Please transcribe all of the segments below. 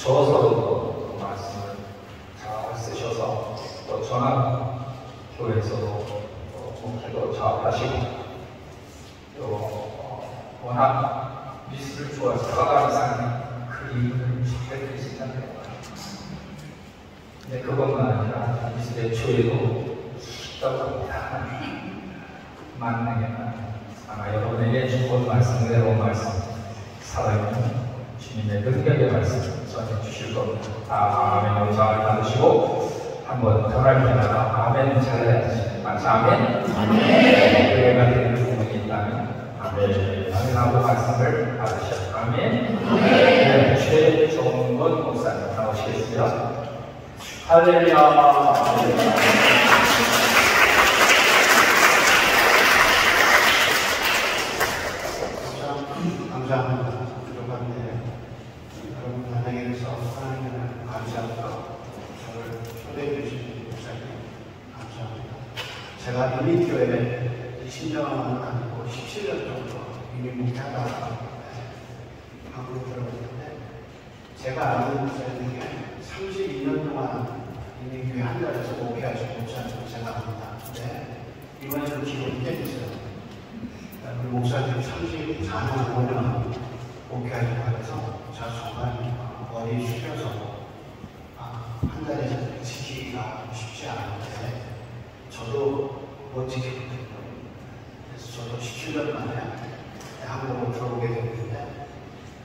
저서도 말씀을 잘 쓰셔서 또 전학교에서도 목회도 잘 하시고 또 워낙 미술을 좋아해서 화가상 그림을 잘 그리신다는 근데 그것만 아니라 미술의 조예도 쉽다고 합니다. 만나게만 아마 여러분에게 주본 말씀대로 말씀 살아있는 주님의 능력의 말씀 전해주실 겁니다. 아멘. 잘 받으시고 한번 전할 때마다 아멘 잘해야지. 맞지? 아멘? 아멘. 교회가 되는 부분이 있다면 아멘. 아멘하고 말씀을 받으셔. 아멘. 아멘. 최종건 목사님 나오시겠습니다. 할렐루야. 감사합니다. 부족한데 여러분 만나게돼서 하나님을 감사합니다. 저를 초대해 주신 목사님 감사합니다. 제가 이민교회에 신정을 다니고 17년 정도 이민 목회하다가 한국에 들어왔는데 제가 아는 목사님이 32년 동안 이민교회 한 달에서 목회하신 목사님을 제가 압니다. 근데 이번에도 기록이 깨졌어요. 우리 목사님 34년 5년 목회하려고 해서 제가 정말 머리 숙여서 한 달에 지키기가 쉽지 않은데 저도 못 지켰거든요. 그래서 저도 17년 만에 한국으로 들어오게 됐는데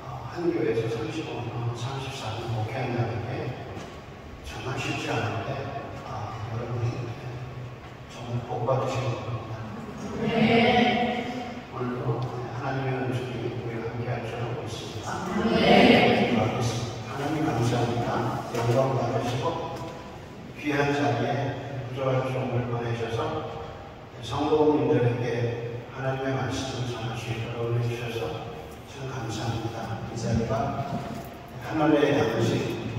한 교회에서 35년, 34년 목회한다는 게 정말 쉽지 않은데 여러분이 정말 복 받으시는 겁니다. 오늘도 하나님의 은총이 우리와 함께할 줄 알고 있습니다. 하나님 감사합니다. 영광 받으시고 귀한 자리에 부족한 종을 보내셔서 성도님들에게 하나님의 말씀을 전할 수 있도록 해주셔서 참 감사합니다. 이 자리가 하늘의 양식,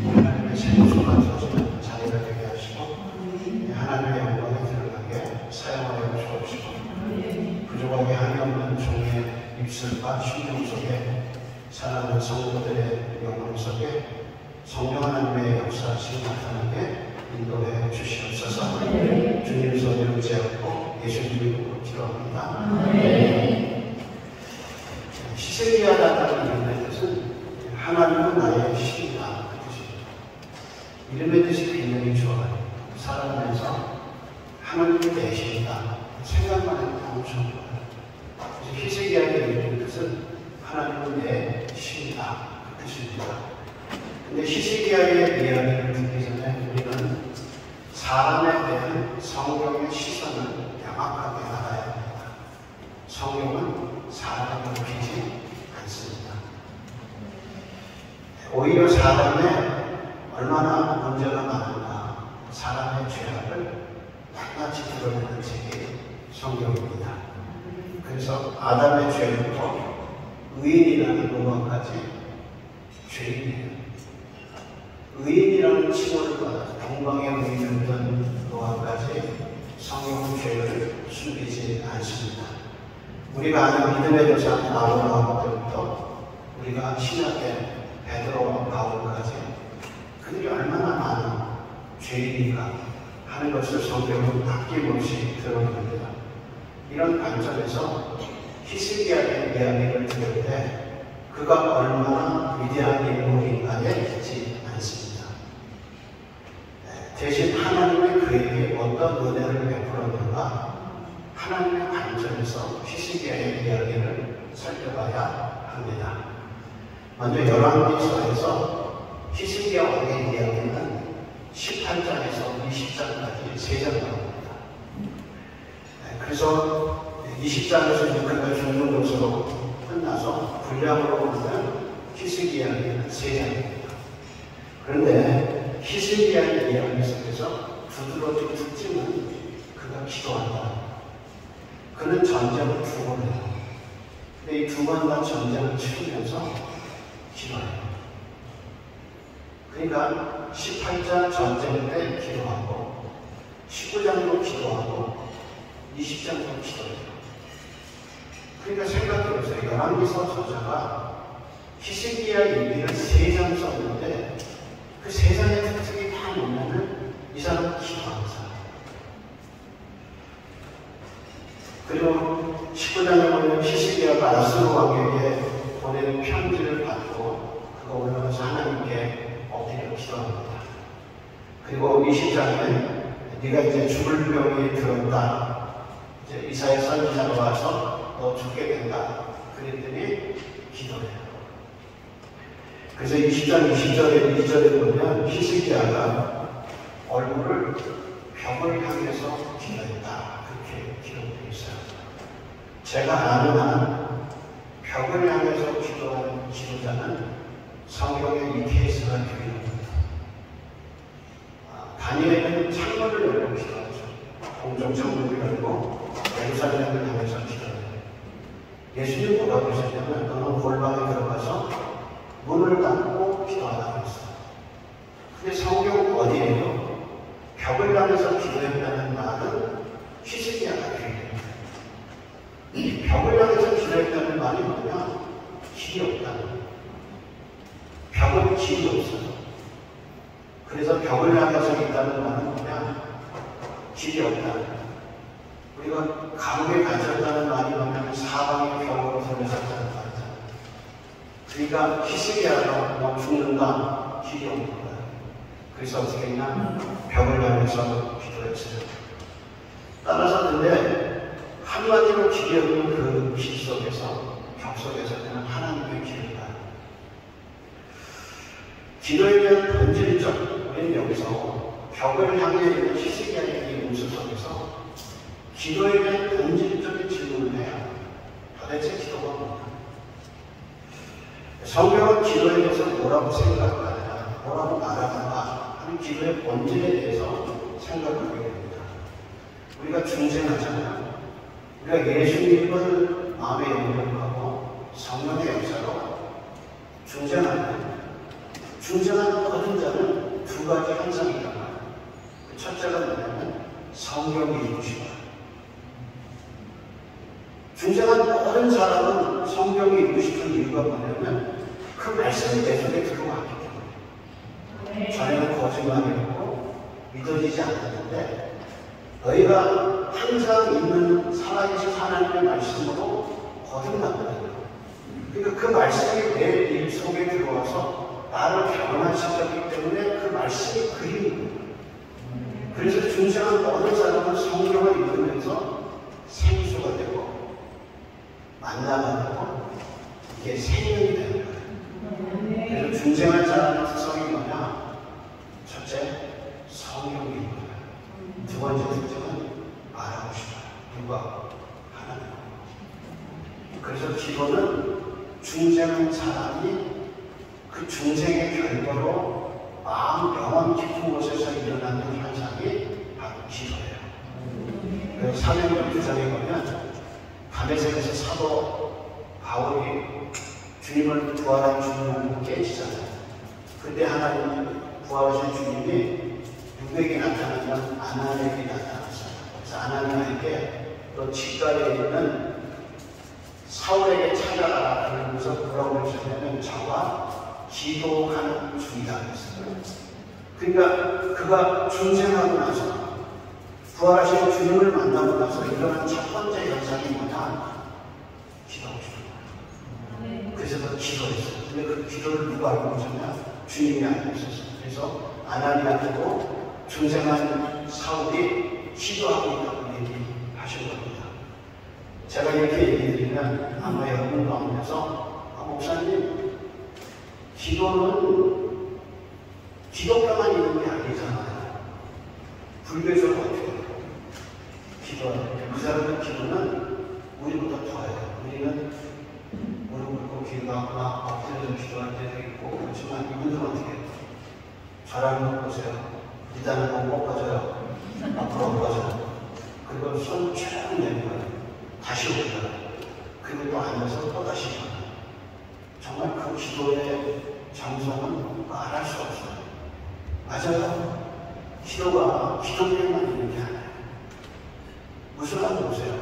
하나님의 생수가 터지는 자리가 되게 하시고 하나님의 영광에 들어가게 사용하여 주옵시고 부족하게 한이 없는 종의 입술과 심령 속에 사랑하는 성도들의 영혼 속에 성령 하나님의 역사하심이 나타나게 인도해 주시옵소서. 주님 손에 의지하고 예수님 이름으로 기도합니다. 희생이하다는 이름의 뜻은 하나님은 나의 신이다 그 뜻입니다. 이름의 뜻이 굉장히 좋아요. 살아가면서 하나님이 내 신이다 생각만 해도 너무 좋은 거예요. 희생이하다는 뜻은 하나님은 내 신이다 그 뜻입니다. 근데 희생이하의 이야기를 듣기 전에 우리는 사람에 대한 성경의 시선을 명확하게 알아야 합니다. 성경은 사람을 높이지 않습니다. 오히려 사람의 얼마나 문제가 많은가 사람의 죄악을 낱낱이 드러내는 책이 성경입니다. 그래서 아담의 죄부터 의인이라는 노망까지 죄인이에요. 의인이라는 칭호를 받아서 동방의 의인이었던 노아까지 성경은 죄를 숨기지 않습니다. 우리가 아는 믿음의 조상 아브라함 때부터 우리가 신약의 베드로와 바울까지 그들이 얼마나 많은 죄인인가 하는 것을 성경은 아낌없이 드러냅니다. 이런 관점에서 히스기야의 이야기를 들을 때 그가 얼마나 위대한 인물인가에 있지 않습니다. 대신 하나님이 그에게 어떤 은혜를 베풀었는가 하나님의 관점에서 히스기야의 이야기를 살펴봐야 합니다. 먼저 열왕기서에서 히스기야 왕의 이야기는 18장에서 20장까지 3장 나옵니다. 그래서 20장에서 육회가 죽는 것으로 끝나서 분량으로 보면 히스기야는 3장입니다. 그런데 히스기야의 이야기 속에서 두드러진 특징은 그가 기도한다. 그는 전쟁을 2번 해요. 근데 이 2번 다 전쟁을 치르면서 기도해요. 그러니까 18장 전쟁 때 기도하고 19장도 기도하고 20장도 기도해요. 그러니까 생각해보세요. 열왕기서 저자가 히스기야 일기를 3장 썼는데 엎드려 기도합니다. 그리고 20장에 네가 이제 죽을 병이 들었다. 이제 이사야 선지자가 와서 너 죽게 된다. 그랬더니 기도해요. 그래서 20장 20절에 2절에 보면 히스기야가 얼굴을 벽을 향해서 기도했다. 그렇게 기록되어 있어요. 제가 아는 한 벽을 향해서 기도하는 지도자는 성경에 이 케이스가 유일합니다. 다니엘은 창문을 열고 기도하죠. 공중 창문을 열고 예루살렘을 향해서 기도해요. 예수님이 뭐라고 하셨냐면 너는 골방에 들어가서 문을 닫고 기도하라고 했어요. 근데 성경 어디에요? 벽을 향해서 기도했다는 말은 히스기야가 기도해요. 이 벽을 향해서 기도했다는 말이 뭐냐? 길이 없다는 거예요. 벽은 길이 없어요. 그래서 벽을 향해서 있다는 말은 뭐냐? 길이 없다는 거예요. 우리가 감옥에 갇혔다는 말이 뭐냐면 사방의 벽으로 들어섰다는 말이잖아요. 그러니까 히스기야가 뭐 죽는다, 길이 없는 거예요. 그래서 어떻게 했냐? 벽을 향해서 기도했어요. 따라서 근데 한마디로 길이 없는 그 길 속에서, 벽 속에서 그냥 하나님의 길을 가요. 기도에 대한 본질적, 우리는 여기서 벽을 향해 있는 히스기야의 이 모습 속에서 기도에 대한 본질적인 질문을 해야 도대체 기도가 뭐냐? 성경은 기도에 대해서 뭐라고 생각하느냐, 뭐라고 말하는가 하는 기도의 본질에 대해서 생각하게 됩니다. 우리가 중생하잖아요. 우리가 예수님을 마음에 영접하고 성령의 역사로 중생하는 모든 자는 두 가지 현상이 일어나요. 첫째가 뭐냐면 성경이 이루시고, 중생한 모든 사람은 성경이 이루고 싶은 이유가 뭐냐면 그 말씀이 내 속에 들어왔기 때문에. 전에는 거짓말이었고 믿어지지 않았는데 너희가 항상 있는 살아계신 하나님의 말씀으로 거듭났거든요. 그러니까 그 말씀이 내 입 속에 들어와서 나를 변화시켰기 때문에 그 말씀이 그림이에요. 그래서 중생한 모든 사람은 성경을 읽으면서 생수가 되고 만나가 되고 이게 생명이 되는 거예요. 그래서 중생한 사람의 특성이 뭐냐? 첫째, 성경이 읽어요. 두 번째 특징은 말하고 싶어요. 누가? 하나님. 그래서 기도는 중생한 사람이 그 중생의 결과로 마음, 영혼 깊은 곳에서 일어나는 현상이 바로 기도예요. 그래서 사도행전 9장에 보면 다메섹에서 사도 바울이 주님을 부활한 주님을 깨지잖아요. 그때 하나님 부활하신 주님이 누구에게 나타나면 아나니에게 나타났어요. 그래서 아나니에게 또 집가에 있는 사울에게 찾아가라 그러면서 뭐라고 하셨냐면 저와 기도하는 중이다 그랬어요. 그러니까 그가 중생하고 나서 부활하신 주님을 만나고 나서 일어난 첫 번째 현상이 뭐냐? 기도하고 싶은 거예요. 그래서 그 기도했어요. 근데 그 기도를 누가 알고 있었냐? 주님이 알고 있었어요. 그래서 아나니아께도 중생한 사울이 기도하고 있다고 얘기하신 겁니다. 제가 이렇게 얘기드리면 아마 여러분 가운데서 목사님 기도는 기도가만 있는 게 아니잖아요. 불교에서는 어떻게 해요? 기도하는 그 사람의 기도는 우리보다 더해요. 우리는 무릎 꿇고 기도하고 막 엎드려서 기도할 때도 있고 그렇지만 이분들은 어떻게 해요? 저랑 보세요. 일단은 못 꺼져요. 앞으로 못 꺼져요. 그리고 손 쭉 내밀어요. 다시 올려요. 그리고 또 앉아서 또 다시 일어나요. 정말 그 기도의 정성은 말할 수 없어요. 맞아요. 기도가 기도에만 있는 게 아니에요. 무슨 말을 보세요.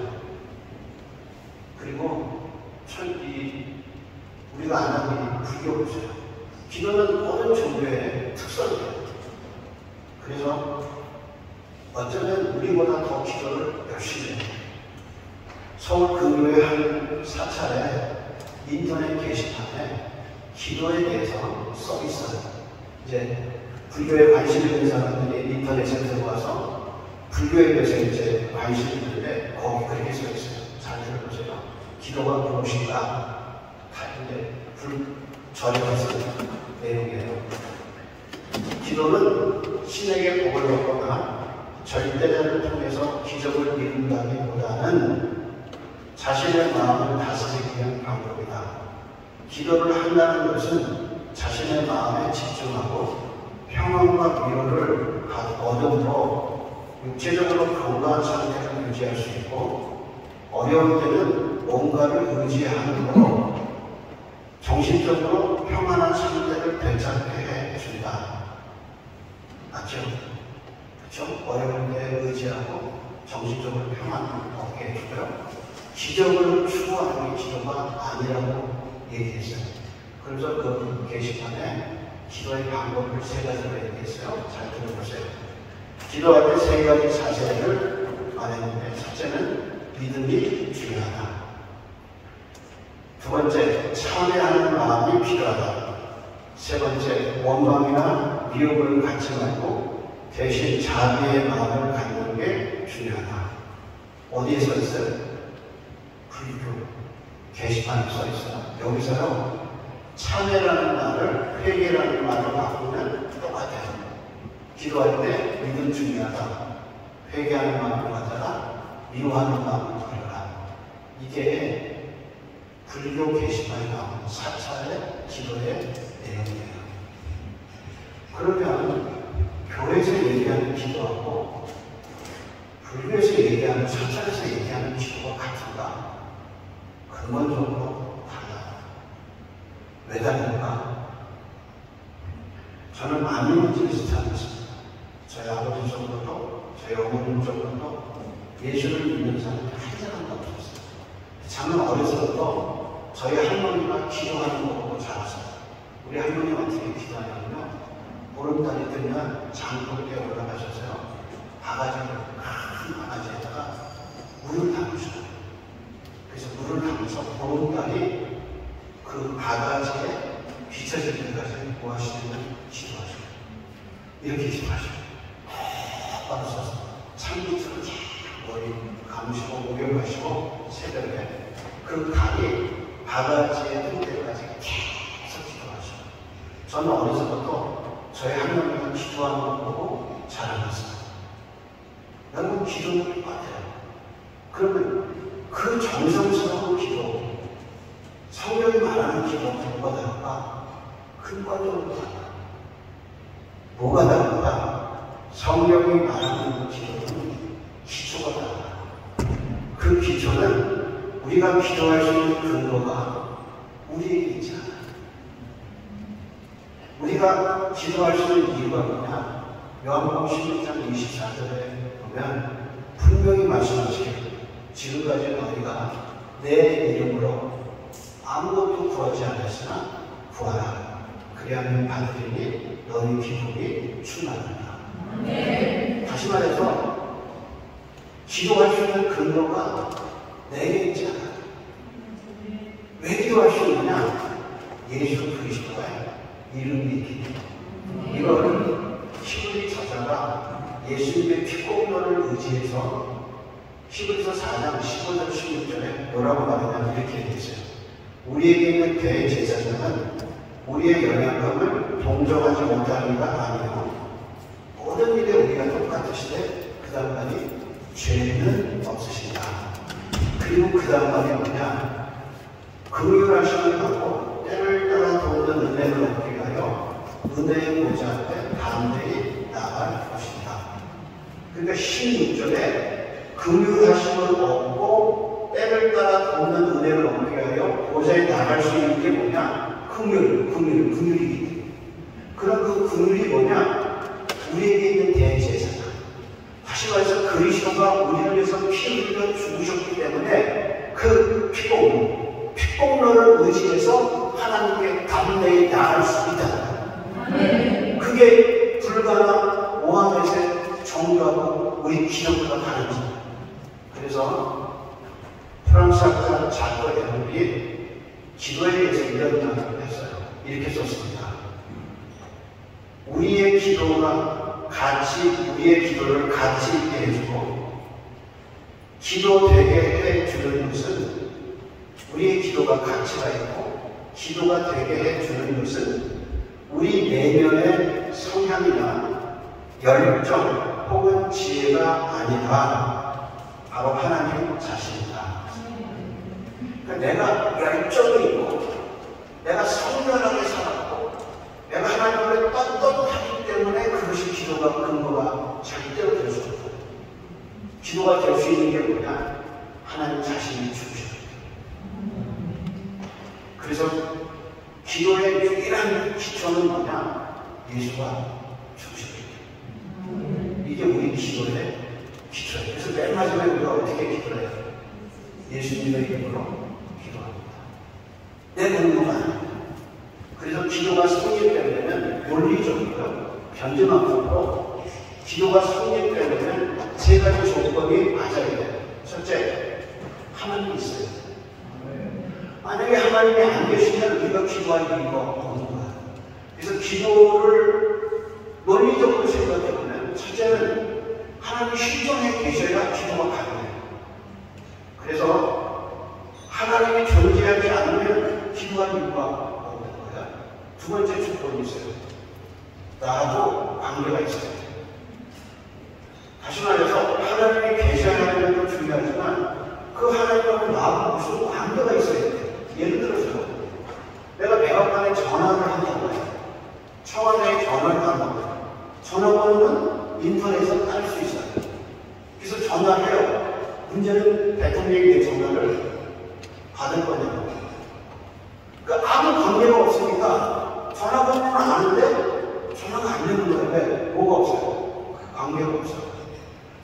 그리고 우리가 안 하는 불교 보세요. 기도는 모든 종교의 특성이에요. 그래서 어쩌면 우리보다 더 기도를 열심히 해요. 서울 근교의 한 사찰에 인터넷 게시판에 기도에 대해서 써 있어요. 이제 불교에 관심 있는 사람들이 인터넷에 들어와서 불교에 대해서 이제 관심이 있는데 거기 그렇게 써 있어요. 잘 들어보세요. 기도가 무엇인가? 다 이제 절에 가서 내용이에요. 기도는 신에게 복을 얻거나 절대자를 통해서 기적을 이룬다기보다는 자신의 마음을 다스리기 위한 방법이다. 기도를 한다는 것은 자신의 마음에 집중하고 평안과 위로를 얻음으로 육체적으로 건강한 상태를 유지할 수 있고 어려울 때는 뭔가를 의지함으로 정신적으로 평안한 상태를 되찾게 해준다. 맞죠? 그렇죠? 어려울 때 의지하고 정신적으로 평안을 얻게 해주고요. 기적을 추구하는 게 기도가 아니라고 얘기했어요. 그래서 그 게시판에 기도의 방법을 3가지로 얘기했어요. 잘 들어보세요. 기도할 때 3가지 자세를 말했는데, 첫째는 믿음이 중요하다. 두 번째, 참회하는 마음이 필요하다. 세 번째, 원망이나 미움을 갖지 말고 대신 자비의 마음을 갖는 게 중요하다. 어디에 써 있어요? 불교 게시판에 써 있어요. 여기서요, 참회라는 말을 회개라는 말로 바꾸면 똑같아요. 기도할 때 믿음 중요하다. 회개하는 마음을 가져라. 미워하는 마음을 버려라. 이게 불교 게시판에 나오는 4차의 기도의 내용이에요. 그러면 교회에서 얘기하는 기도하고 불교에서 얘기하는 4차에서 얘기하는 기도가 같은가? 근본적으로 달라요. 왜 다른가? 저는 아미니지스트입니다. 저희 아버지 쪽으로도 저희 어머님 쪽으로도 예수를 믿는 사람이 한 사람도 없었어요. 저는 어려서부터 저희 할머니가 기도하는 거 보고 자랐어요. 우리 할머니가 어떻게 기도하냐면요, 보름달이 되면 장독에 올라가셔서요, 바가지를, 큰 바가지에다가 물을 담으셔요. 그래서 물을 담아서 보름달이 그 바가지에 비춰질 때까지 뭐 하시냐면 기도하셔요. 이렇게 기도하셔요. 바로 서서 찬미처럼 머리 감으시고 목욕하시고 새벽에 그 칼이 바가지에 뜰 때까지 계속 기도하셔요. 저는 어려서부터 저희 할머니가 기도하는 거 보고 자라났어요. 여러분 기도는 똑같아요. 그러면 그 정성스러운 기도, 성경이 말하는 기도가 뭐가 다를까? 근본적으로 달라요. 뭐가 다를까? 성경이 말하는 기도는 기초가 달라요. 그 기초는 우리가 기도할 수 있는 근거가 우리에게 있지 않아요. 우리가 기도할 수 있는 이유가 뭐냐? 요한복음 16장 24절에 보면 분명히 말씀하시기를 지금까지 너희가 내 이름으로 아무것도 구하지 않았으나 구하라. 그리하면 받으리니 너희 기쁨이 충만하리라. 다시 말해서 기도할 수 있는 근거가 내게 있지 않아요. 왜 기도할 수 있느냐? 예수 그리스도의 이름이 있기 때문에. 이거를 히브리 저자가 예수님의 피공로를 의지해서 히브리서 4장 15절 16절에 뭐라고 말하냐면 이렇게 얘기했어요. 우리에게 있는 대제사장은 우리의 영향력을 동정하지 못하는 가 아니고 모든 일에 우리가 똑같으시되 그 다음 말이 죄는 없으신다. 그리고 그 다음 말이 뭐냐? 긍휼하심을 받고 때를 따라 도우는 은혜를 얻기 위하여 은혜의 보좌 앞에 담대히 나아갈 것이다. 그러니까 16절에 긍휼하심을 얻고 때를 따라 도우는 은혜를 얻기 위하여 보좌에 나갈 수 있는 게 뭐냐? 긍휼이기 때문에. 그럼 그 긍휼이 뭐냐? 우리에게 있는 대제사장. 다시 말해서 그리스도가 우리를 위해서 피 흘려 죽으셨기 때문에 그 피공로를 의지해서 하나님께 담대히 나갈 수 있다. 그게 불가나 모하мет의 종교하고 우리 기독교가 다르지. 그래서 프랑스 학자 자크 에르이 기도에 대해서 이런 이야기를 했어요. 이렇게 썼습니다. 우리의 기도가 우리의 기도를 가치 있게 해주고, 기도되게 해주는 것은, 우리의 기도가 가치가 있고, 기도가 되게 해주는 것은 우리 내면의 성향이나 열정 혹은 지혜가 아니라 바로 하나님 자신이다. 그러니까 내가 열정이 있고, 내가 성결하게 살았고, 내가 하나님을 떳떳하기 때문에 그것이 기도가 근거가 절대로 될 수 없다. 기도가 될 수 있는 게 뭐냐? 하나님 자신이 주셔요. 그래서 기도의 유일한 기초는 뭐냐? 예수가 죽으셨기. 이게 우리 기도의 기초예요. 그래서 맨 마지막에 우리가 어떻게 기도해요? 예수님의 이름으로 기도합니다. 내 공로가 아닙니다. 그래서 기도가 성립되려면 논리적으로 변증학적으로 기도가 성립되려면 세 가지 조건이 맞아야 돼요. 첫째, 하나님이 있어요. 만약에 하나님이 안 계시면 우리가 기도할 이유가 없는 거예요. 그래서 기도를 논리적으로 생각해보면 첫째는 하나님이 실존에 계셔야 기도가 가능해요. 그래서 하나님이 존재하지 않으면 기도할 이유가 없는 거예요. 두 번째 조건이 있어요. 나하고 관계가 있어요. 다시 말해서 하나님이 계셔야 하는 것도 중요하지만 그 하나님하고 나하고 무슨 관계가 있어야 돼요. 예를 들어서 내가 백악관에 전화를 한다고 해요. 청와대에 전화를 한다고 해요. 전화번호는 인터넷에서 딸 수 있어요. 그래서 전화해요. 문제는 대통령이 내 전화를 받을 거냐고. 그러니까 아무 관계가 없으니까 전화번호는 아는데 전화가 안 되는 거예요. 왜? 뭐가 없어요? 관계가 없어요.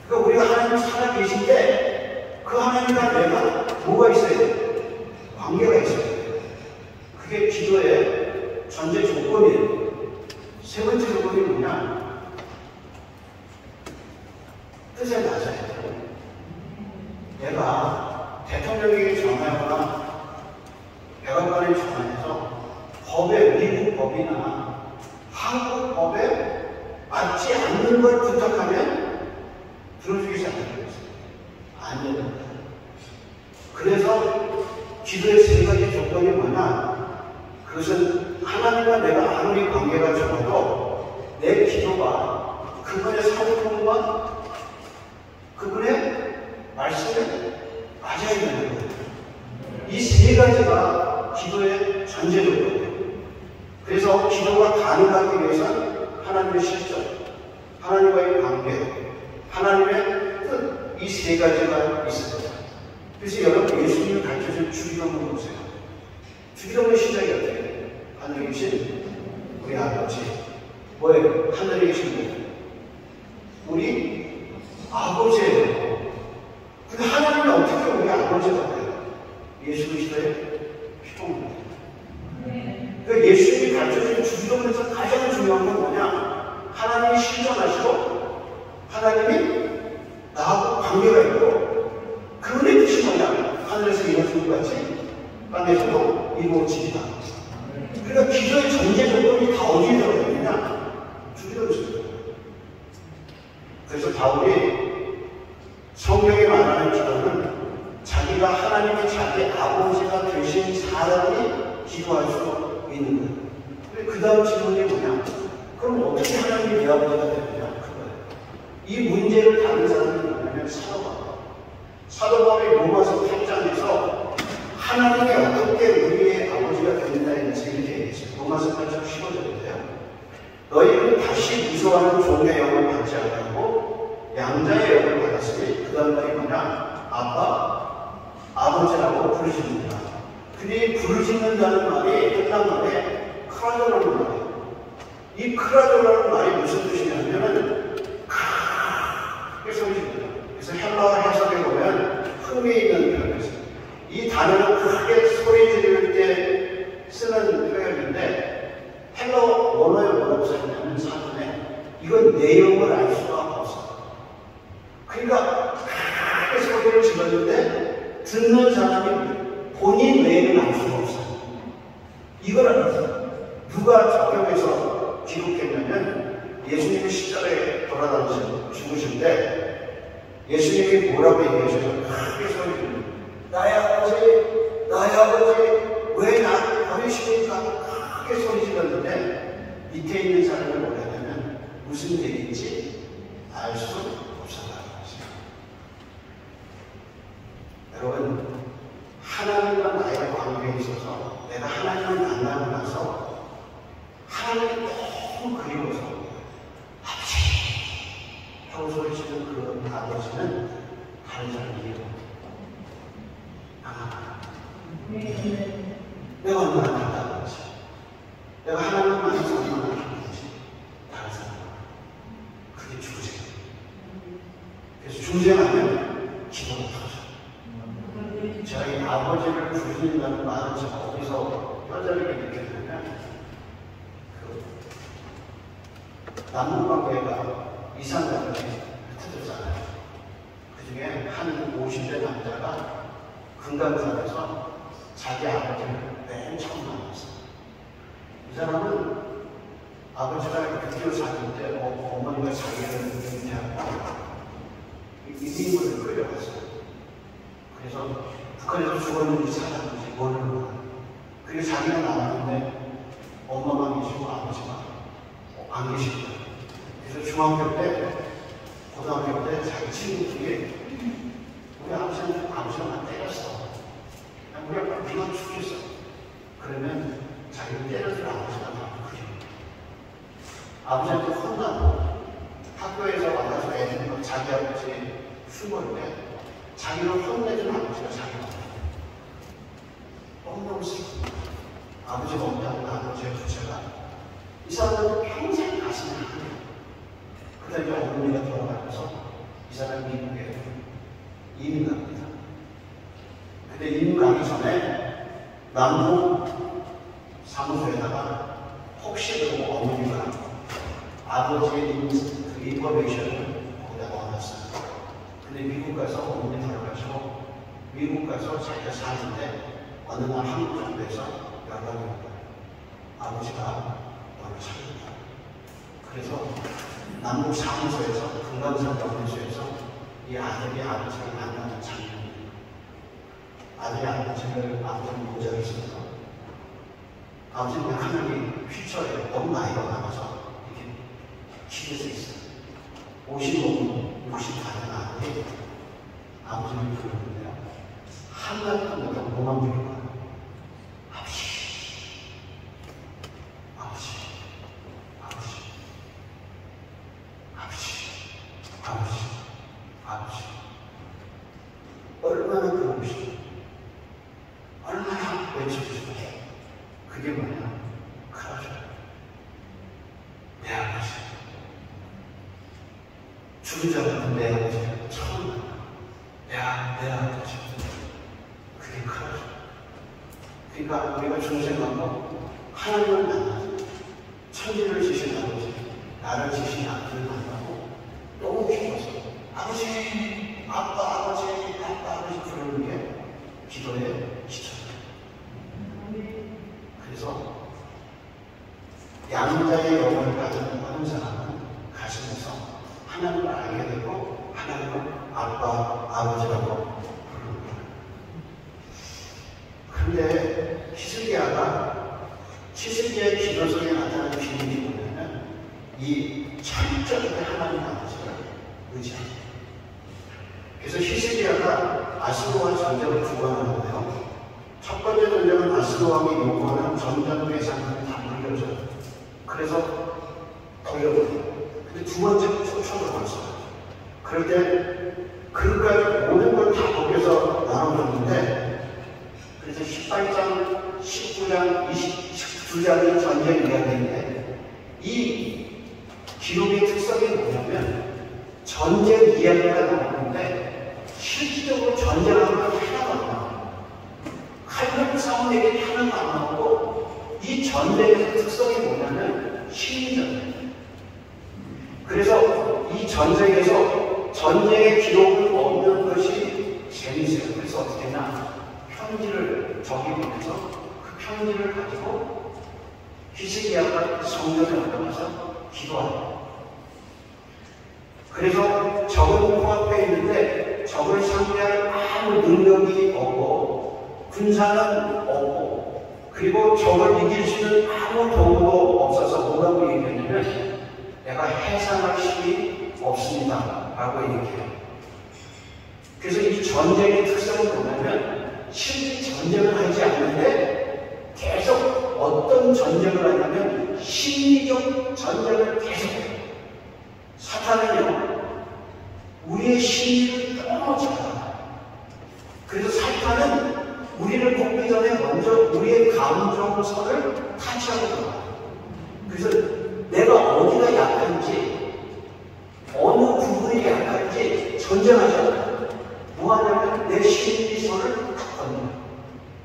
그러니까 우리가 하나님 살아계신데 그 하나님과 내가 뭐가 있어야 돼요? 관계가 있어야 돼요. 그게 기도의 전제 조건이에요. 세 번째 조건이 뭐냐? 뜻에 맞아야 돼요. 내가 대통령에게 전화하거나 백악관에 전화해서 미국 법이나 한국 법에 맞지 않는 걸 부탁하면 들어주겠지 않겠어요? 안 되는 거예요. 그래서 기도의 세 가지 조건이 뭐냐? 그것은 하나님과 내가 아무리 관계가 적어도 내 기도가 그분의 성품과 그분의 말씀에 맞아야 되는 거예요. 이 세 가지가 기도의 전제 조건이에요. 그래서 기도가 가능하기 위해서는 하나님의 실존, 하나님과의 관계, 하나님의 뜻, 이 세 가지가 있습니다. 그래서 여러분 예수님이 가르쳐준 주기도문을 보세요. 주기도문의 시작이 어떻게 돼요? 하늘에 계신 우리 아버지. 뭐예요? 하늘에 계신 분. 우리 아버지예요. 근데 하나님은 어떻게 우리 아버지가 돼요? 예수 그리스도의 피통입니다. 그러니까 예수님이 가르쳐준 주기도문에서 가장 중요한 건 뭐냐? 하나님이 실존하시고 하나님이 나하고 관계가 있고 그분의 뜻이 뭐냐? 하늘에서 이루어진 것 같이 땅에서도 이루어지리다. 그러니까 기도의 전제 조건이 다 어디에 들어있느냐? 주기도문이에요. 그래서 바울이 성경에 말하는 기도는 자기가 하나님이 자기 아버지가 되신 사람이 기도할 수 있는 거예요. 근데 그 다음 질문이 뭐냐? 그럼 어떻게 하나님이 내 아버지가 되느냐? 그거예요. 이 문제를 다른 사람이 뭐냐면 사도 바울이 로마서 8장에서 하나님이 어떻게 우리의 아버지가 된다에 대해서 이렇게 얘기했어요. 로마서 8장 15절인데요. 너희는 다시 무서워하는 종의 영을 받지 않고 양자의 영을 받았으니 그 다음 말이 뭐냐? 아빠, 아버지라고 부르십니다. 근데 이 부르짖는다는 말이 끝난 말에 크라조라는 말이에요. 이 크라조라는 말이 무슨 뜻이냐면은 크게 소리 집니다. 그래서 헬라어 해석에 보면 흥미있는 표현이었어요. 이 단어는 크게 소리 지를 때 쓰는 표현인데 헬라어 원어에 뭐라고 썼냐면 사전에 이건 내용을 알 수가 없어요. 그러니까 크게 소리를 질렀는데 듣는 사람이 본인 외에는 알 수가 없어요. 이걸 알았어요. 누가 적용해서 기록했냐면 예수님이 십자가에 돌아다니셔 죽으신데 예수님이 뭐라고 얘기하셔요? 크게 소리를 나의 아버지, 나의 아버지, 왜 나를 버리십니까? 크게 소리 질렀는데 밑에 있는 사람을 뭐라냐면 무슨 얘기인지 알 수 없었다는 것이죠. 여러분, 하나님과 나의 관계에 있어서 내가 하나님을 만나고 나서 하나님이 너무 그리워서 아버지 하고 소리치는 그 아버지는 다른 사람이 이해가 내가 얼마나 답답한지, 내가 하나님을 만나서 얼마나 기쁜지 다른 사람 그게 중생. 그래서 중생하면 기도가 터져. 제가 이 아버지를 부르신다는 말은 제가 어디서 뼈저리게 느꼈냐면 남북관계가 이상하게 흩어졌잖아요. 그 중에 한 50대 남자가 금강산에서 자기 아버지를 맨 처음 만났어요. 이 사람은 아버지가 드디어 사는데 어머니가 자기를 은퇴하고 이민을 끌려갔어요. 그래서 북한에서 죽었는지 살았는지 모르는 거예요. 그리고 자기가 나왔는데 엄마만 계시고 아버지가 안 계신 거예요. 그래서 중학교 때, 고등학교 때 자기 친구 중에 우리 아버지가 나 때렸어. 우리 아빠 비가 죽겠어. 그러면 자기를 때려줄 아버지가 너무 그리워. 아버지한테 혼나고 학교에서 만나서 애들이 자기 아버지 숨을 때 자기를 혼내준 아버지가 자기가 너무너무 슬프다. 아버지가 없다는 아버지의 부채가 이 사람은 평생 가슴에 아프네요. 그러다 이제 어머니가 돌아가면서 이 사람이 미국에 이민 갑니다. 근데 이민 가기 전에 남부 사무소에다가 혹시 그러고 어머니가 아버지의 인포메이션을 거기다 넣어놨어요. 근데 미국 가서 어머니 돌아가시고 미국 가서 자기가 사는데 어느 날 한국 정부에서 연락이 온 거예요. 아버지가 너를 찾는다. 그래서 남북 사무소에서 금강산 병원소에서 이 아들이 아버지를 만나는 장면이 아들이 아버지를 모자를 쓰면서 아버지는 하늘이 휘쳐요. 너무 나이가 많아서 이렇게 길에서 있어요. 55분, 60분 아들이 아버지를 부르는데요. 한마디도 못하고 뭐만 부르는 거예요. 아버지, 아버지, 아버지, 아버지, 아버지, 아버지. 얼마나 그러고 싶어. 얼마나 외치고 싶어. 그게 뭐냐? 그러죠. 내 아버지. 죽은 자 같은 내 아버지를 처음 만나. 내 아버지. 그게 그러죠. 그러니까 우리가 중생하고 하나님을 만나서 천지를 지신 아버지, 나를 지신 아버지를 만나고 너무 기뻐서 아버지, 아버지 부르는 게 기도의 기초예요. 그래서 양자의 영혼을 가진 모든 사람은 가슴에서 하나님을 알게 되고 하나님을 아빠, 아버지라고 부르는 거예요. 그런데 히스기야의 기도 속에 나타나는 비밀이 뭐냐면 이 철저하게 하나님 아버지를 의지합니다. 그래서 히스기야가 아스로와 전쟁을 주관하는데요. 첫 번째 전쟁은 아스로 왕이 요구하는 전쟁 대상을 다 물려줘요. 그래서 돌려버려요. 근데 두 번째 초청을 왔어요. 그럴 때 그까지 모든 걸 다 거기서 나눠줬는데 그래서 18장, 19장, 22장의 전쟁 이야기인데 이 기록의 특성이 뭐냐면 전쟁 이야기가 나오는데 실질적으로 전쟁하는 건 하나도 안 나와요. 칼날 싸움 얘기 하나도 안 나오고 이 전쟁의 특성이 뭐냐면 심리전이에요. 그래서 이 전쟁에서 전쟁의 기록을 얻는 것이 재미있어요. 그래서 어떻게 했냐? 편지를 적이 보내서 그 편지를 가지고 히스기야가 성전에 올라가서 기도하고 그래서 적은 코앞에 있는데 적을 상대할 아무 능력이 없고 군사는 없고 그리고 적을 이길 수 있는 아무 도구도 없어서 뭐라고 얘기했냐면 내가 해상할 힘이 없습니다 라고 얘기해요. 그래서 이 전쟁의 특성은 뭐냐면 실제 전쟁을 하지 않는데 계속 어떤 전쟁을 하냐면 심리적 전쟁을 계속해요. 사탄은요 우리의 심리를 너무 잘 알아요. 그래서 사탄은 우리를 돕기 전에 먼저 우리의 감정선을 타치하고 들어가요. 그래서 내가 어디가 약한지 어느 부분이 약한지 전쟁하지 않아요. 뭐 하냐면 내 심리선을 탁 건너요.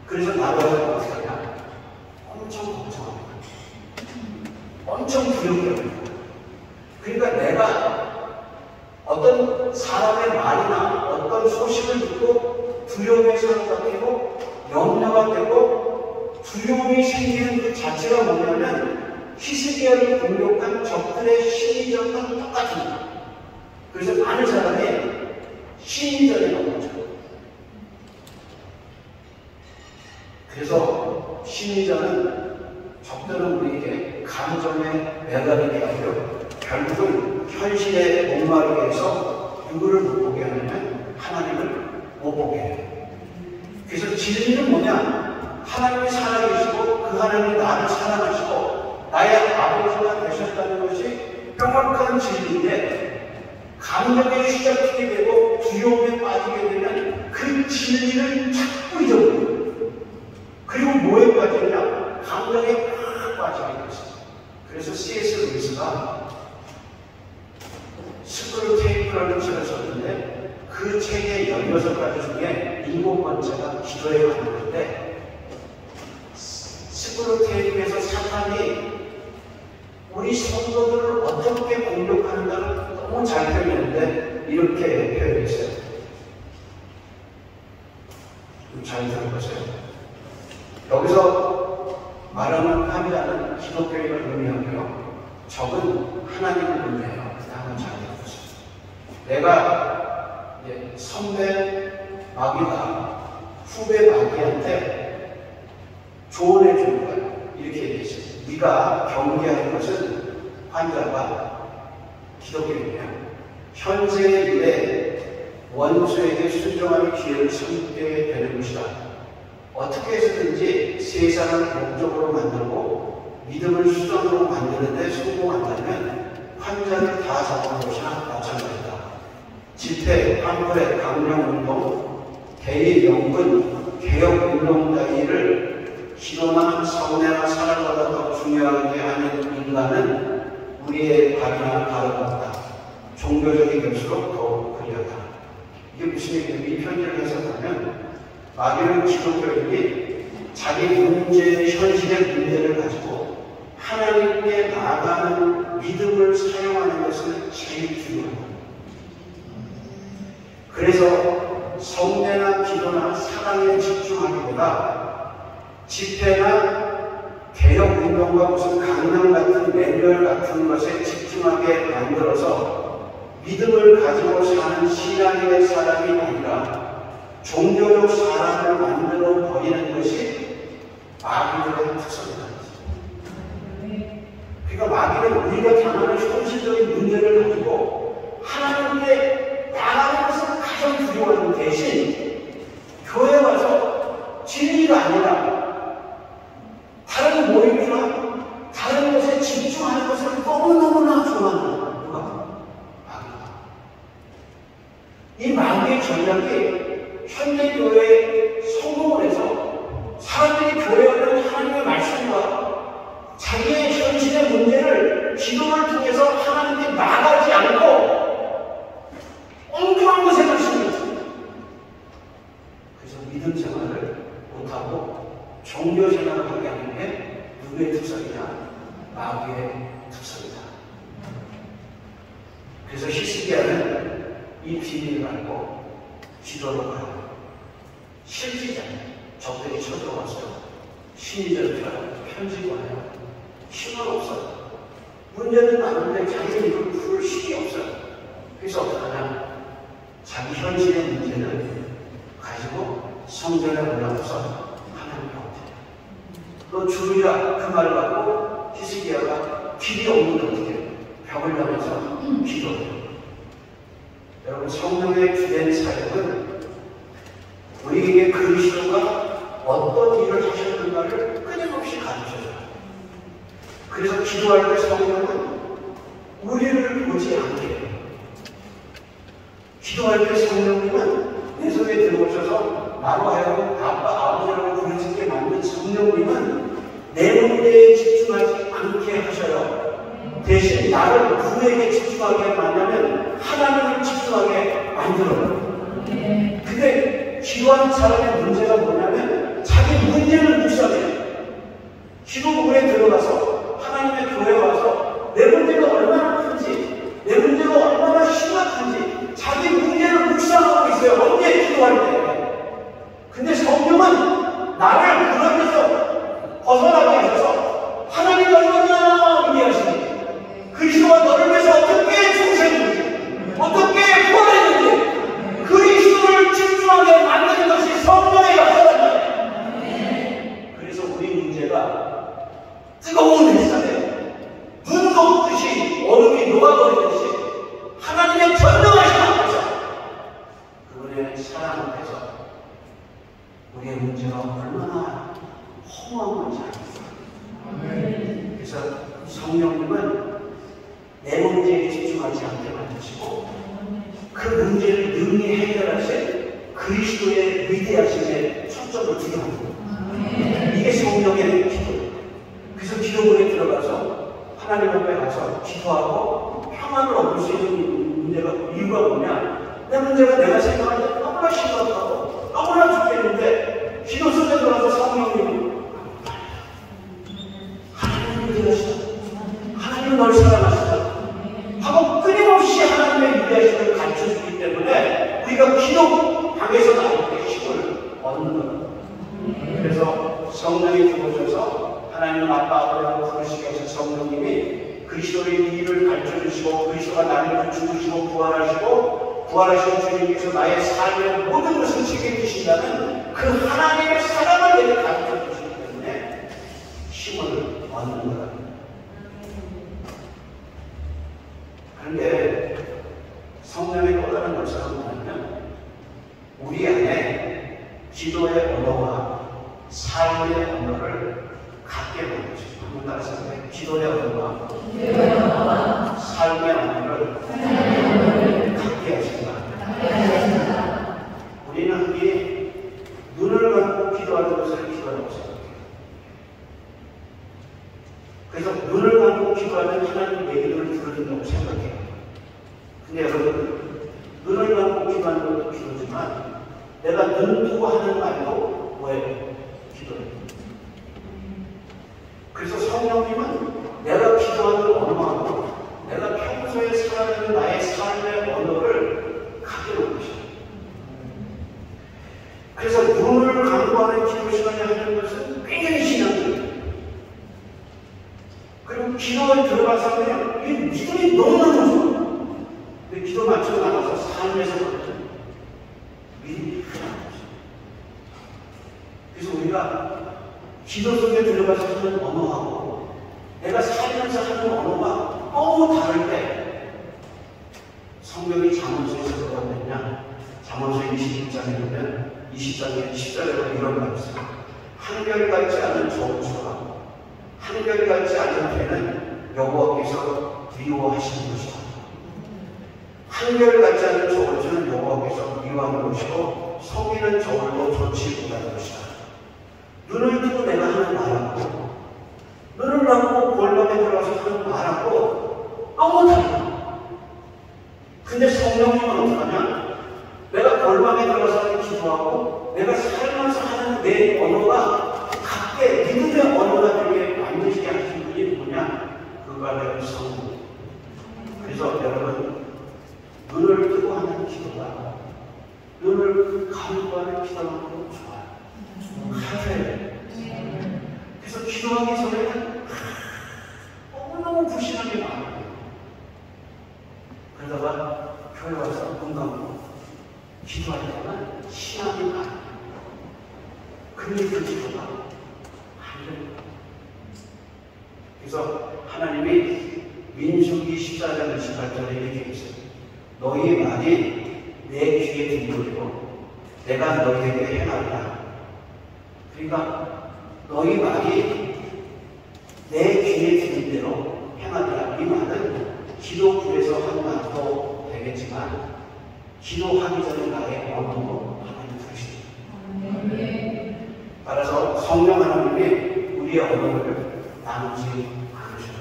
그래서 나라가 어떻게 하냐 엄청 걱정합니다. 엄청 두려워합니다. 그러니까 내가 어떤 사람의 말이나 어떤 소식을 듣고 두려움에 사로잡히고 염려가 되고 두려움이 생기는 그 자체가 뭐냐면 히스기야를 공격한 적들의 심리전과 똑같습니다. 그래서 많은 사람이 심리전에 넘어져. 그래서 심리전은 적들은 우리에게 감정에 매달리게 하고요. 결국은 현실에 목마르게 해서 누구를 못 보게 하냐면 하나님을 못 보게 해요. 그래서 진리는 뭐냐? 하나님이 살아계시고 그 하나님이 나를 사랑하시고 나의 아버지가 되셨다는 것이 명확한 진리인데 감정에 휘잡히게 되고 두려움에 빠지게 되면 그 진리를 자꾸 잊어버려요. 그리고 뭐에 빠지냐? 감정에 팍 빠지게 됐어요. 그래서 C.S. 루이스가 스크루테이프라는 책을 썼는데 그 책의 16가지 중에 7번째가 기도에 관한건데 스크루테이프에서 사탄이 우리 성도들을 어떻게 공격하는가를 너무 잘 표현했는데 이렇게 표현했어요. 잘 들어보세요. 여기서 말하는 함이라는 기독교인을 의미하고요. 적은 하나님을 의미해요. 한번 잘 들어보세요. 내가 선배 마귀가 후배 마귀한테 조언해 주는 거예요. 이렇게 얘기했어요. 네가 경계하는 것은 환자가 기독교인이에요. 현세의 일에 원수에게 순종하는 기회를 삼게 되는 것이다. 어떻게 해서든지 세상을 목적으로 만들고 믿음을 수단으로 만드는데 성공한다면 환자를 다 잡아놓은 것이나 마찬가지다. 집회, 팜플렛, 강령운동, 대의연근, 개혁운동 따위를 기도나 성례나 사랑보다 더 중요하게 하는 인간은 우리의 발이나 다름없다. 종교적인 것으로 더욱 그리하다. 이게 무슨 얘기냐면 이 편지를 해석하면 마귀는 기독교인이 자기 문제, 현실의 문제를 가지고 하나님께 나아가는 믿음을 사용하는 것을 제일 중요합니다. 그래서 성례나 기도나 사랑에 집중하기보다 집회나 개혁운동과 무슨 강령 같은 매뉴얼 같은 것에 집중하게 만들어서 믿음을 가지고 사는 신앙의 사람이 아니라 종교적 사람을 만들어 버리는 것이 마귀들의 특성이다. 그러니까 마귀는 우리가 당하는 현실적인 문제를 가지고 하나님께 나가는 것을 가장 두려워하는 대신 교회 와서 진리가 아니라 다른 모임이나 다른 것에 집중하는 것을 너무너무나 좋아하는 누가? 마귀다. 이 마귀의 전략이 현대 교회에 성공을 해서 사람들이 교회에 오는 하나님의 말씀과 자기의 현실의 문제를 기도를 통해서 하나님께 나가지 않고 엉뚱한 것에 관심이 있습니다. 그래서 믿음 생활을 못하고 종교 생활을 하게 하는 게 누구의 특성이냐? 마귀의 특성이다. 그래서 히스기야는 이 비밀을 알고 기도로 가요. 실지잖아요. 적들이 쳐들어왔어요. 심리전을 편지 보내요. 힘은 없어요. 문제는 많은데 자기는 이걸 풀 힘이 없어요. 그래서 어떡하냐? 자기 현실의 문제를 가지고 성전에 올라가서 하나님께 어떻게? 너 주리라 그 말을 받고 히스기야가 길이 없는데 어떻게? 벽을 향해서 기도해요. 여러분, 성령의 주된 사역은 우리에게 그리스도가 어떤 일을 하셨는가를 끊임없이 가르쳐줘요. 그래서 기도할 때 성령은 우리를 보지 않게 해요. 기도할 때 성령님은 내 속에 들어오셔서 나로 하여금 아빠, 아버지라고 부르짖게 만든 성령님은 내 문제에 집중하지 않게 하셔요. 대신 나를 누구에게 집중하게 만나면 하나님을 집중하게 만들어요. 근데 기도하는 사람의 문제가 뭐냐면 자기 문제를 묵상해요. 기도문에 들어가서 하나님의 교회에 와서 내 문제가 얼마나 큰지, 내 문제가 얼마나 심각한지 자기 문제를 묵상하고 있어요. 언제 기도할 때. 근데 성령은 나를 그러면서 벗어나게 하셔서 하나님이 얼마나 위대하신지, 그리스도가 너를 위해서 어떻게 죽으셨는지, 어떻게 부활했는지 그리스도를 집중하게 만드는 것이 성령의 역사입니다. 그래서 우리 문제가 뜨거운 햇살에 눈 녹듯이 얼음이 녹아버리듯이 하나님의 전능하신 앞에서, 그분의 사랑 앞에서 우리의 문제가 얼마나 허무한 건지 알겠어요. 그래서 성령님은 내 문제에 집중하지 않게 만드시고 그 문제를 능히 해결하실 그리스도의 위대하심에 초점을 두게 합니다. 이게 성령의 기도예요. 그래서 기도문에 들어가서 하나님 앞에 가서 기도하고 평안을 얻을 수 있는 문제가, 이유가 뭐냐? 내 문제가 내가 생각할 때 너무나 심각하고 너무나 죽겠는데 기도 속에 들어가서 성령님이 하나님을 위대하시다, 하나님은 널 사랑하시다 하고 끊임없이 하나님의 위대하심을 가르쳐주기 때문에 우리가 기도 방에서 나올 때 힘을 얻는 겁니다. 그래서 성령이 들어오셔서 하나님 아빠, 아버지라고 부르시게 하신 성령님이 그리스도의 일을 가르쳐주시고 그리스도가 나를 죽으시고 부활하신 주님께서 나의 삶의 모든 것을 책임지신다는 그 하나님의 사랑을 내게 가르쳐주시기 때문에 힘을 얻는 거다. 그런데 성령의 또 다른 역사가 뭐냐면 우리 안에 기도의 언어와 삶의 언어를 갖게 만드죠. 한번 따라 생각해. 기도의 언어와 삶의 언어를 갖게 하신다. 우리는 흔히 눈을 감고 기도하는 것을 기도라고 생각해요. 그래서 눈을 감고 기도하면 하나님 내 기도를 들어준다고 생각해요. 근데 여러분, 눈을 감고 기도하는 것도 기도지만 내가 눈 뜨고 하는 말도 뭐예요? 기도예요. 그래서 성령님은 내가 기도하는 언어하고 내가 평소에 살아가는 나의 삶의 언어를 갖게 놓으셔요. 그래서 눈을 감고 하는 기도 시간에 하는 것은 굉장히 신앙적이에요. 그리고 기도에 들어가서 그냥 이 믿음이 너무너무 좋아요. 근데 기도 맞추고 나가서 삶에서 그렇죠. 믿음이 하나도 없어요. 그래서 우리가 기도 속에 들어가서 하는 언어하고 내가 살면서 하는 언어가 너무 다를 때 성경이 잠언서에서 뭐라고 했냐? 잠언서 21장에 보면 20장에 10절에 이런 말이 있어요. 한결같지 않은 저울처럼 한결같지 않은 배는 여호와께서 미워하시는 것이다. 한결같지 않은 저울처럼 여호와께서 미워하는 것이고 속이는 저울도 좋지 못하는 것이다. 눈을 뜨고 내가 하는 말하고 눈을 감고 골방에 들어가서 하는 말하고 너무 달라. 근데 성령님은 어떡하냐? 내가 골방에 들어가서 하는 기도하고 내가 살면서 하는 내 언어가 각계 믿음의 언어가 되게 만드시게 하신 분이 누구냐? 그가 바로 성령. 그래서 여러분, 눈을 뜨고 하는 기도가 눈을 감고 하는 기도만큼 좋아요. 하루에. 그래서 기도하기 전에는 너무너무 불신하게 마음이 그러다가 기도할 때는 신앙이 가요. 근데 그 기도가 안 돼요. 그래서 하나님이 민수기 14장 28절에 이렇게 있어요. 너희 말이 내 귀에 들리고 내가 너희에게 행하리라. 그러니까 너희 말이 내 귀에 들린 대로 행하리라. 이 말은 기도풀에서 한 말도 되겠지만 기도하기 전에 나의 언어도 하나님 부르십니다. 따라서 성령 하나님이 우리의 언어를 나누지 않으셔요.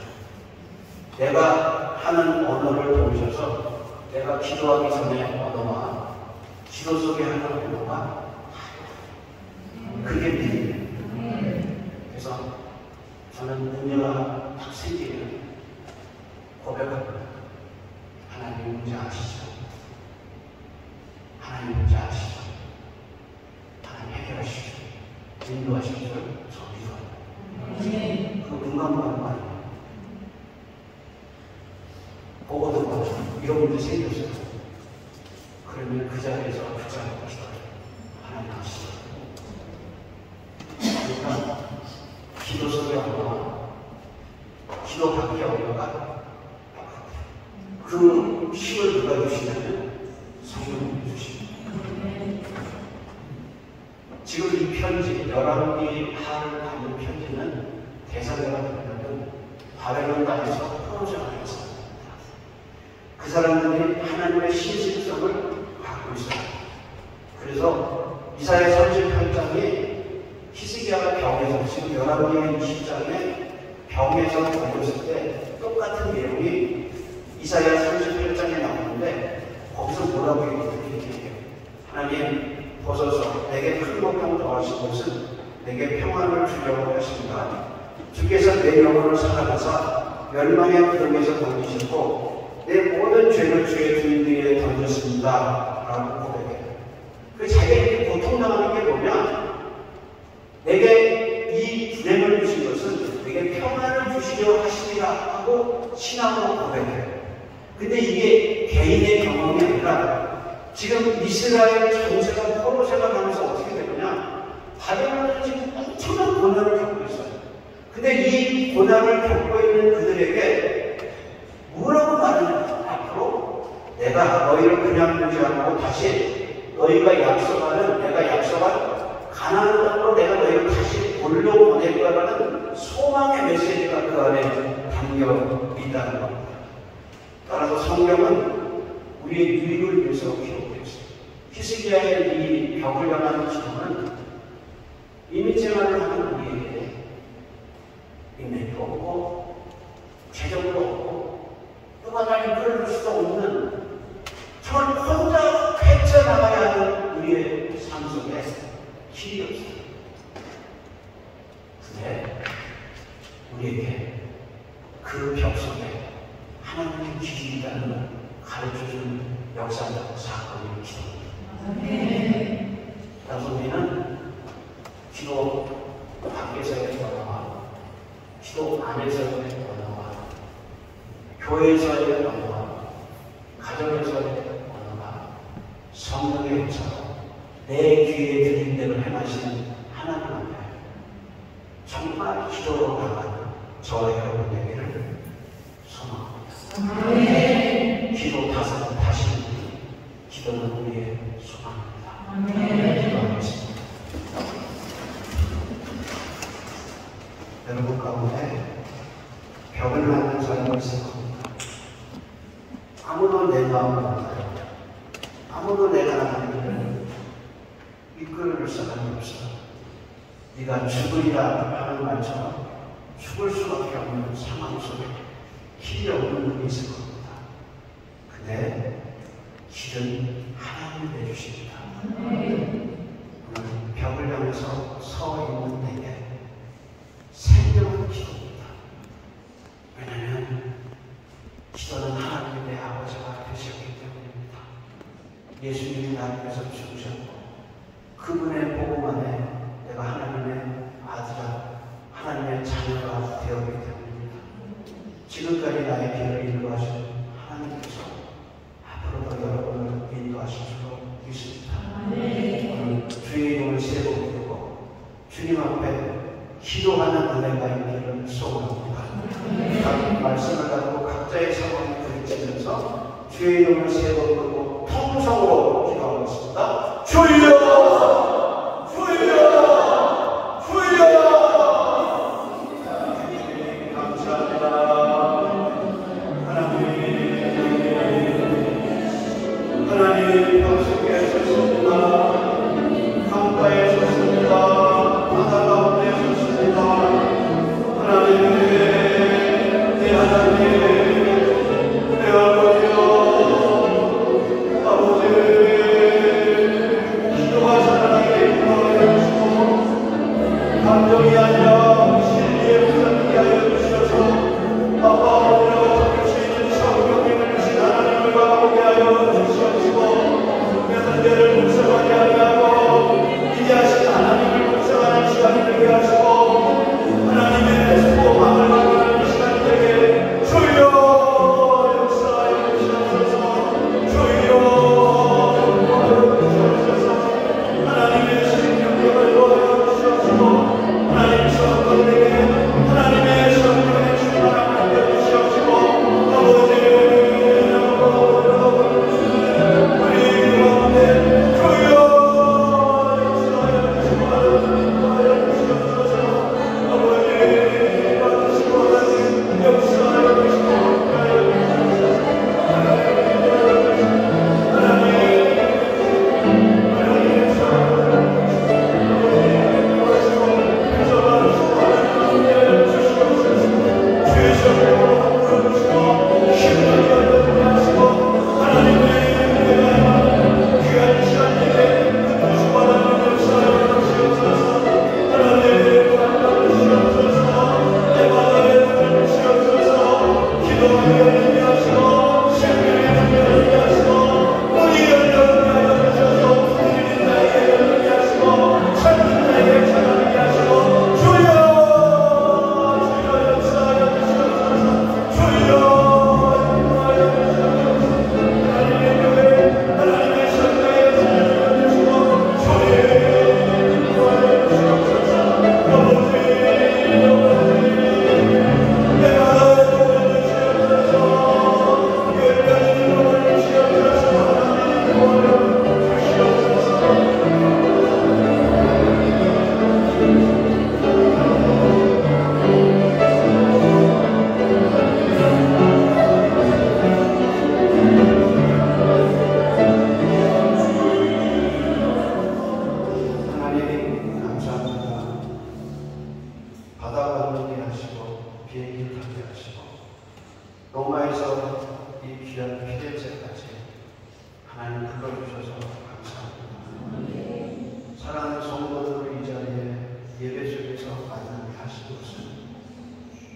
내가 하는 언어를 보셔서 내가 기도하기 전에 언어와 기도 속에 하는 언어가 그게 믿음이에요. 그래서 저는 은혜가 딱 생기면 고백합니다. 하나님 뭔지 아시죠? 하나님 뭔지 아시죠? 하나님 해결하시죠? 인도하시죠? 저 믿어요. 그거 눈 감고 하는 거 아니에요. 보고 듣고 이런 문제 생겼어요. 그러면 그 자리에서 붙잡고 기도해요. 하나님 아시죠? 그러니까 기도 속의 언어와 기도 밖의 언어가 그 힘을 누가 주시냐면 성령님이 주십니다. 지금 이 편지, 열왕기 하를 받는 편지는 대사대가 되면 바벨론 땅에서 포로장을 했습니다. 그 사람들이 하나님의 신실성을 갖고 있어요. 그래서 이사야 38장이 히스기야가 병에서, 지금 열왕기 20장에 병에서 걸렸을 때 똑같은 내용이 이사야 38장에 나오는데 거기서 뭐라고 얘기해요? 하나님 보소서 내게 큰 고통 더하신 것은 내게 평안을 주려고 하십니다. 주께서 내 영혼을 사랑하사 멸망의 구덩이에서 던지셨고 내 모든 죄를 주의 등 위에 던졌습니다. 라고 고백해요. 그 자기가 이렇게 고통당하는 게 뭐냐? 내게 이 불행을 주신 것은 내게 평안을 주시려 하십니다. 하고 신앙으로 고백해요. 근데 이게 개인의 경험이 아니라 지금 이스라엘 전체가 포로 생활하면서 어떻게 되느냐? 바벨론은 지금 엄청난 고난을 겪고 있어요. 근데 이 고난을 겪고 있는 그들에게 뭐라고 말하냐? 앞으로 내가 너희를 그냥 두지 않고 다시 너희가 약속하는 내가 약속한 가나안 땅으로 내가 너희를 다시 돌려보낼 거라는 소망의 메시지가 그 안에 담겨 있다는 겁니다. 따라서 성경은 우리의 유익을 위해서 기록되어 있습니다. 히스기야의 이 벽을 향한 기도는 이민 생활을 하는 우리에게 인맥도 없고 재정도 없고 누가 날 이끌어줄 수도 없는 정말 혼자 헤쳐나가야 하는 우리의 삶 속에 길이 없어요. 근데 우리에게 그 벽 속에 하나님의 길이 있다는 가르쳐주는 역사적 사건이 기도입니다. 그래서 우리는 기도 밖에서의 언어와 기도 안에서의 언어와 교회에서의 언어와 가정에서의 언어가 성령의 역사로 내 귀에 들린 대로 행하시는 하나님 앞에 정말 기도로 나가는 저와 여러분에게를 소망합니다. 기도 다시 기도는 우리의 소망입니다. 기도하겠습니다. 여러분 가운데 벽을 만난 사람이 있을 겁니다. 아무도 내 마음을 몰라요. 아무도 내가 하나님을 이끌어줄 사람이 없어. 네가 죽으리라 하는 말처럼 죽을 수밖에 없는 상황 속에 길이 없는 분이 있을 겁니다. 근데 길은 하나님이 내주십니다. 오늘 벽을 향해서 서 있는 내게 생명은 기도입니다. 왜냐하면 기도는 하나님의 내 아버지가 되셨기 때문입니다. 예수님이 나를 위해서 죽으셨고 그분의 복음 안에 내가 하나님의 아들아 하나님의 자녀가 되었기 때문입니다. 지금까지 나의 길을 인도하신 하나님께서 앞으로도 여러분을 인도하실 줄 믿습니다. 주시면서 주의 이름을 세 번 부르고 통성으로 기도하고 있습니다. 주여! 주여! 주여! 하나님 평소에 섰습니다. 강가에 섰습니다. 바다 가운데 섰습니다. 하나님, 내 하나님, 내 아버지여, 아버지, 기도가 살아나게 인도하여 주시고 감정이 아니라 진리에 붙잡게 하여 주셔서 아빠 아버지와 잡을 수 있는 성경님을 주신 하나님을 바라보게 하여 주시옵시고 그래서 죄를 묵상하게 하고 이제 하신 하나님을 묵상하는 시간이 되게 하시고 하나님의 수고함을 받는 시간이 되게 주여 역사하여 주시옵소서. 주여 역사하여 주시옵소서. 하나님의 신경력을 도와여 주시옵시고 하나님 성도들에게 하나님의 성령의 충만함을 안겨주시옵시고 아버지 우리 가운데 주여 역사하여 주시고 도와여 주시옵소서. 아버지 받으시고 하나님 역사하여 주시고 도와여 주시옵소서.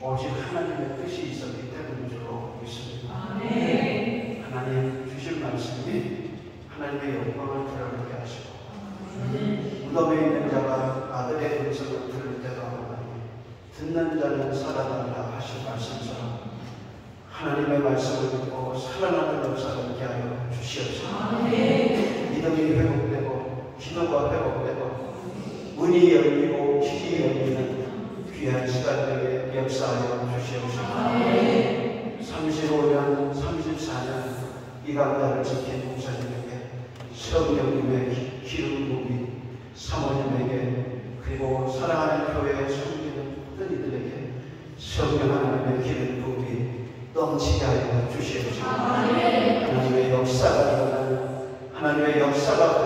오직 하나님의 뜻이 있었기 때문인 줄로 믿습니다. 하나님 주신 말씀이 하나님의 영광을 드러내게 하시고 무덤에 있는 자가 아들의 음성을 들을 때가 오나니 듣는 자는 살아난다 하신 말씀처럼 하나님의 말씀을 듣고 살아나는 역사를 있게 하여 주시옵소서. 믿음이 회복되고 기도가 회복되고 문이 열리고 길이 열리는 귀한 시간들에 역사하여 주시옵소서. 35년, 34년 이 강단을 지킨 목사님에게 성령님의 기름 부음이 사모님에게 그리고 사랑하는 교회에 섬기는 모든 이들에게 성령 하나님의 기름 부음이 넘치게 하여 주시옵소서. 하나님의 역사가 일어나는 하나님의 역사가